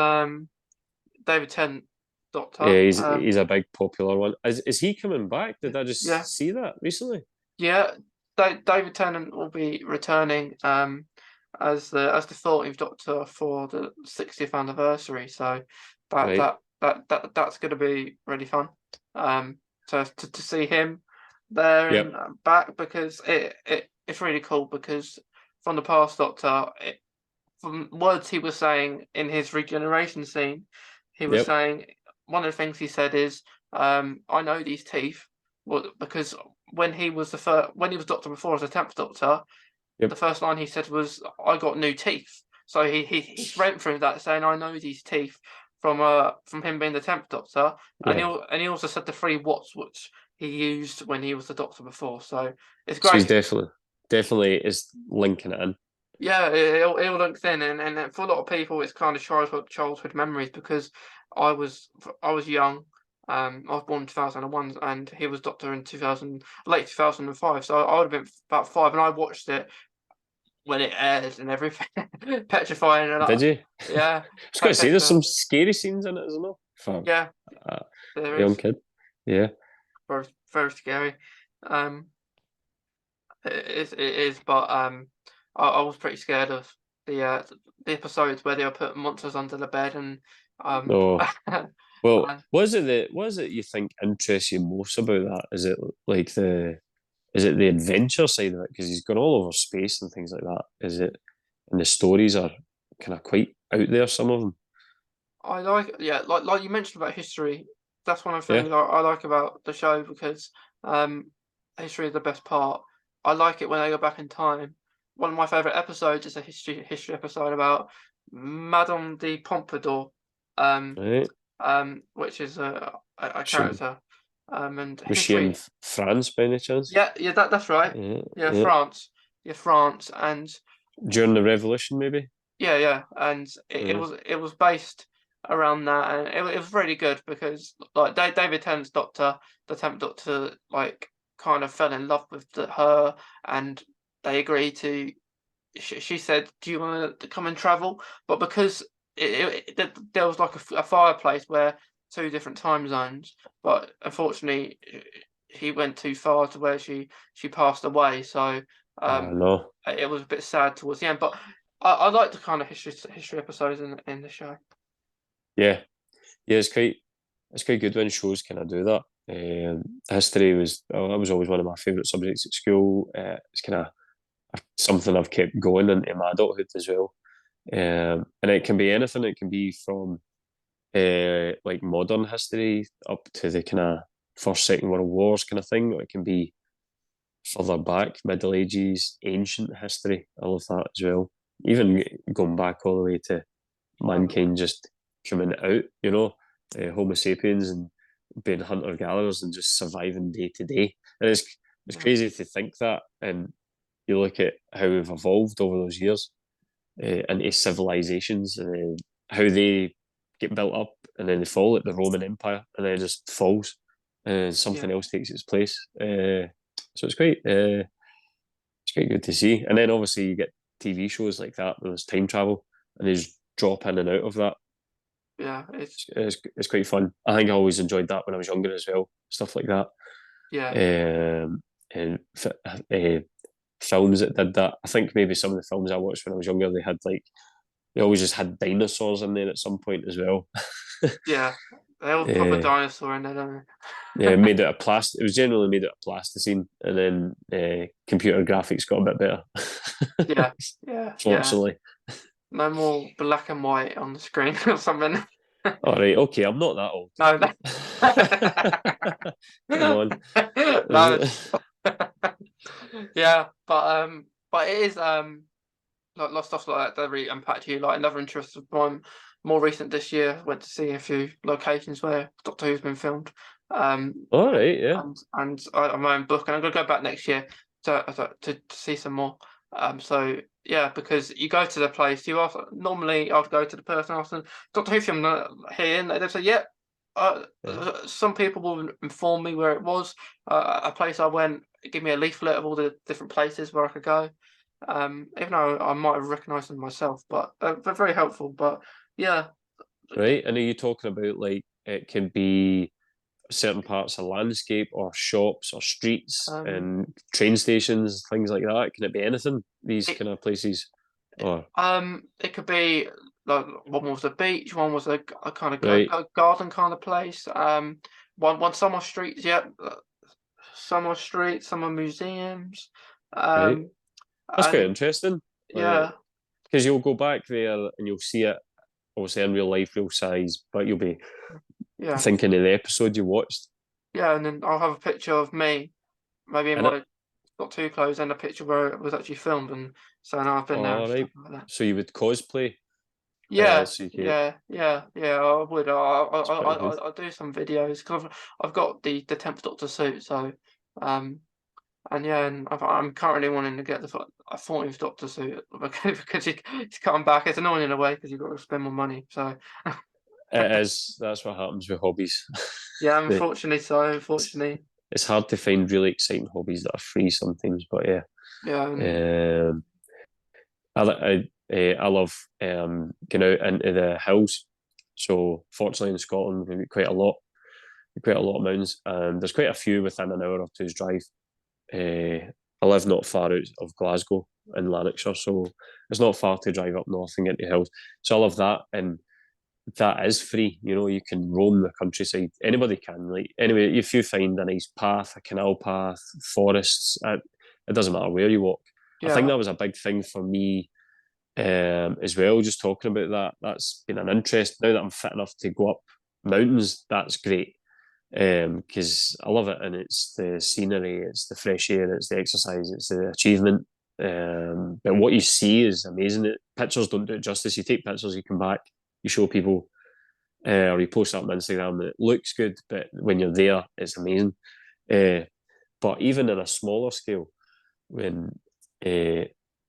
David Tennant, Doctor. Yeah, he's a big popular one. Is he coming back? Did I Yeah, just see that recently? yeah. David Tennant will be returning as the 14th Doctor for the 60th anniversary. So Right. that's going to be really fun. So to see him there and Yep. back because it's really cool because from the past Doctor, from words he was saying in his regeneration scene, he was Yep. saying one of the things he said is, "I know these teeth. Well, because when he was doctor before as a temp doctor, the Yep. first line he said was, "I got new teeth." So he went through that saying, "I know these teeth from him being the temp doctor," and Yeah. he also said the three Watts which he used when he was the doctor before. So it's So he's great. definitely is linking it in. Yeah, it all looks in, and for a lot of people, it's kind of childhood memories because I was young. I was born in 2001, and he was doctor in 2000, late 2005. So I would have been about 5, and I watched it when it aired and everything. Petrifying and Did you? yeah, I was going to say there's petrifying. some scary scenes in it, isn't there? For Yeah, a there young is. kid. Yeah. Very very scary. Um, it is, but I was pretty scared of the episodes where they were putting monsters under the bed and um No. Well, uh, what is it you think interests you most about that? Is it like is it the adventure side of it? Because he's gone all over space and things like that. Is it, and the stories are kind of quite out there, some of them. I like, yeah, like you mentioned about history. That's one of the Yeah. things I like about the show because um, history is the best part. I like it when I go back in time. One of my favorite episodes is a history episode about Madame de Pompadour, um, Right. which is a She, character, and was she in history. France by any chance? Yeah, yeah, that's right. Yeah. Yeah, Yeah. France. Yeah, France, and During the revolution, maybe? yeah, yeah, and Yeah. it was based around that, and it was really good because like David Tennant's Doctor, the Temp Doctor, like kind of fell in love with her, and they agreed to. She said, "Do you want to come and travel?" But because there was like a fireplace where two different time zones, but unfortunately he went too far to where she passed away. So um, No. it was a bit sad towards the end. But I like the kind of history episodes in the show. Yeah. Yeah, it's quite good when shows kind of do that. History was, oh, that was always one of my favourite subjects at school. It's kind of something I've kept going into my adulthood as well. And it can be anything. It can be from like modern history up to the kind of First, Second World Wars kind of thing. Or it can be further back, Middle Ages, ancient history. I love that as well. Even going back all the way to mankind just coming out, Homo sapiens and being hunter gatherers and just surviving day to day. And it's Yeah, crazy to think that. And you look at how we've evolved over those years into civilizations and how they get built up and then they fall, like the Roman Empire, and then it just falls and yeah, something else takes its place. So it's quite good to see. And then obviously you get TV shows like that where there's time travel and they just drop in and out of that. yeah. It's It's quite fun. I think I always enjoyed that when I was younger as well, stuff like that. yeah, And films that did that. I think maybe some of the films I watched when I was younger, they always just had dinosaurs in there at some point as well. yeah. They all proper uh, dinosaur in there, don't yeah, they? made out of plastic. It was generally made out of plasticine, and then computer graphics got a bit better. Yeah, yeah, yeah. Fortunately. No more black and white on the screen or something. All right, okay, I'm not that old. No, Come on. no. Yeah, but it is like stuff like that really impact you. Like another interest of mine, more recent this year, went to see a few locations where Doctor Who's been filmed. Um, All right, yeah. and I'm my own book, and I'm gonna go back next year to see some more. So yeah, because you go to the place, you ask. Normally, I'd go to the person asking Doctor Who film here, and they'd say, "Yeah." Yeah. Some people will inform me where it was. A place I went, give me a leaflet of all the different places where I could go. Even though I might have recognised them myself, but they're very helpful. But yeah, Right. And are you talking about like it can be certain parts of landscape or shops or streets um, and train stations, things like that? Can it be anything? These it kind of places? Or it could be like one was a beach, one was a kind of right, garden kind of place. One summer streets, yeah, summer streets, summer museums. right. Um, That's quite and interesting. yeah, Because you'll go back there and you'll see it obviously in real life, real size, but you'll be yeah, thinking of the episode you watched. Yeah, and then I'll have a picture of me, maybe in And it, my not too close, and a picture where it was actually filmed, and saying I've been there and all stuff right. like that. So you would cosplay, Yeah, so you could. yeah. I would. It's pretty good. I'll do some videos because I've got the 10th Doctor suit. So, um, and yeah, and I'm currently wanting to get a 14th Doctor suit because he's coming back. It's annoying in a way because you've got to spend more money. So, It is. That's what happens with hobbies. yeah, They- unfortunately, so it's, unfortunately, it's hard to find really exciting hobbies that are free sometimes, but yeah. yeah, and Um, I love going out into the hills. So fortunately in Scotland we've got quite a lot of mountains, and there's quite a few within an hour or two's drive. I live not far out of Glasgow in Lanarkshire, so it's not far to drive up north and get to hills. So I love that, and that is free. You know, you can roam the countryside. Anybody can. Like anyway, if you find a nice path, a canal path, forests, it doesn't matter where you walk. I think yeah, that was a big thing for me as well. Just talking about that, that's been an interest. Now that I'm fit enough to go up mountains, that's great because I love it, and it's the scenery, it's the fresh air, it's the exercise, it's the achievement. But what you see is amazing. Pictures don't do it justice. You take pictures, you come back, you show people, or you post up on Instagram, and it looks good, but when you're there, it's amazing. Uh, but even on a smaller scale, when uh,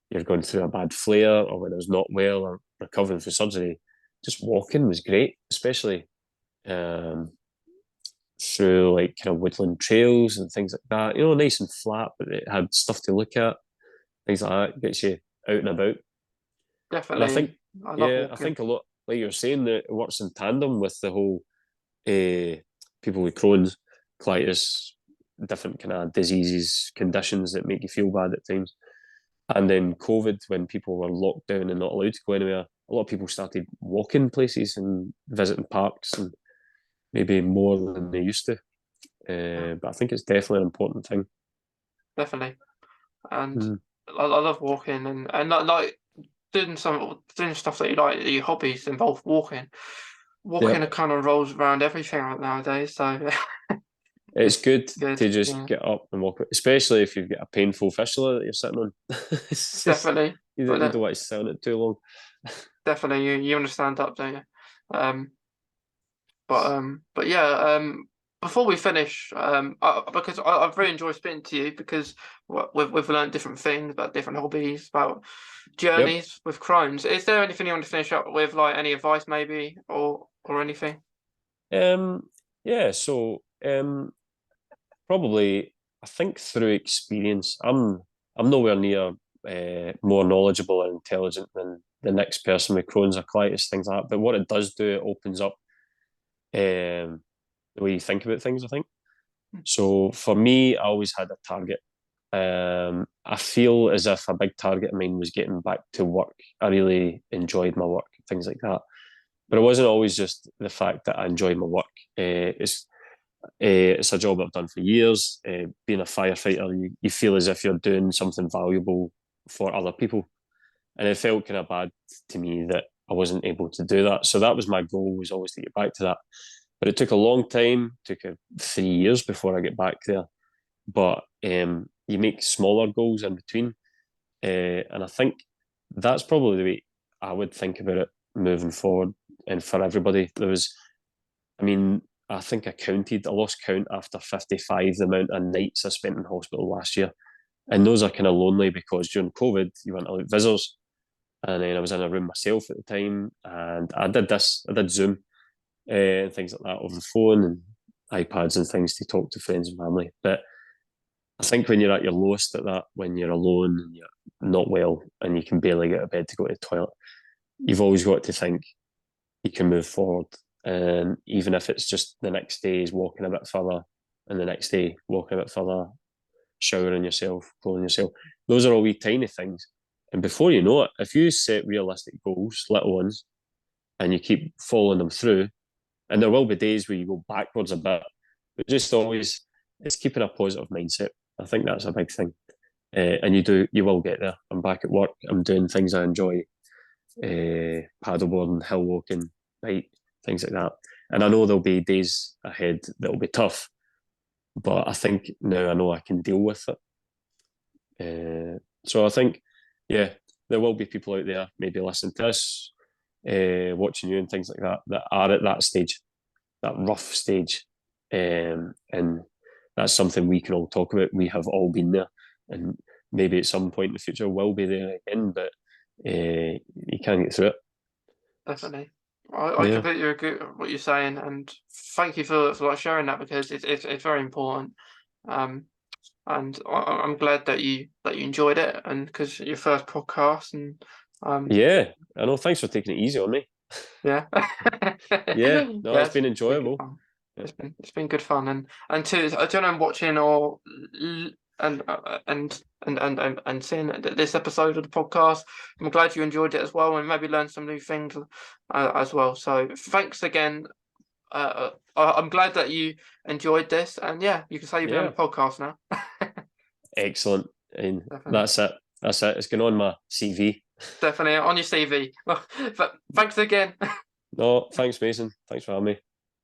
you're going through a bad flare or when I was not well or recovering from surgery, just walking was great, especially um, through like kind of woodland trails and things like that. You know, nice and flat, but it had stuff to look at, things like that. Gets you out and about. And I think, definitely. I love yeah, I walking. think a lot, like you're saying, that it works in tandem with the whole people with Crohn's, colitis, different kind of diseases, conditions that make you feel bad at times. And then COVID, when people were locked down and not allowed to go anywhere, a lot of people started walking places and visiting parks and maybe more than they used to. Yeah, But I think it's definitely an important thing. definitely. And Mm. I love walking and like doing stuff that you like. Your hobbies involve walking. Walking Yep. kind of rolls around everything right nowadays. So It's it's good good. to just Yeah, get up and walk, especially if you've got a painful fistula that you're sitting on. It's just, definitely. But you don't want to sit on it too long. definitely, you understand that, don't you? Um, but yeah. Before we finish, because I've really enjoyed speaking to you because we've learned different things about different hobbies, about Yep. journeys with Crohn's. Is there anything you want to finish up with, like any advice maybe, or anything? Um, yeah, so probably I think through experience, I'm nowhere near more knowledgeable and intelligent than the next person with Crohn's or colitis, things like that. But what it does do, it opens up the way you think about things, I think. So for me, I always had a target. I feel as if a big target of mine was getting back to work. I really enjoyed my work, things like that. But it wasn't always just the fact that I enjoyed my work. It's a job I've done for years. Being a firefighter, you feel as if you're doing something valuable for other people. And it felt kind of bad to me that I wasn't able to do that. So that was my goal, was always to get back to that. But it took a long time, took 3 years before I get back there. But you make smaller goals in between. And I think that's probably the way I would think about it moving forward. And for everybody, I mean, I think I lost count after 55 the amount of nights I spent in hospital last year. And those are kind of lonely because during COVID, you weren't allowed visitors. And then I was in a room myself at the time. And I did Zoom and things like that over the phone and iPads and things to talk to friends and family. But I think when you're at your lowest at that, when you're alone and you're not well and you can barely get out of bed to go to the toilet, you've always got to think you can move forward. And even if it's just the next day is walking a bit further and the next day walking a bit further, showering yourself, clothing yourself, those are all wee tiny things. And before you know it, if you set realistic goals, little ones, and you keep following them through, and there will be days where you go backwards a bit, but just always, it's keeping a positive mindset. I think that's a big thing. You will get there. I'm back at work. I'm doing things I enjoy, paddleboarding, hill walking, right, things like that. And I know there'll be days ahead that'll be tough, but I think now I know I can deal with it. So I think, yeah, there will be people out there maybe listening to this, watching you and things like that, that are at that stage, that rough stage. And that's something we can all talk about. We have all been there, and maybe at some point in the future we'll be there again, but you can't get through it. Definitely. I Yeah. completely agree with what you're saying, and thank you for like sharing that because it's very important. Um, and I'm glad that you enjoyed it, and because your first podcast, and Yeah, I know. Thanks for taking it easy on me. yeah, Yeah, no, yeah, it's it's been been good enjoyable. fun. Yeah, It's been good fun, and to I don't know watching or and seeing this episode of the podcast. I'm glad you enjoyed it as well, and maybe learned some new things as well. So thanks again. I'm glad that you enjoyed this, and yeah, you can say you've been on the yeah, podcast now. excellent. And Definitely, that's it. That's it. It's going on my CV. definitely on your CV. But thanks again. No, thanks, Mason. Thanks for having me.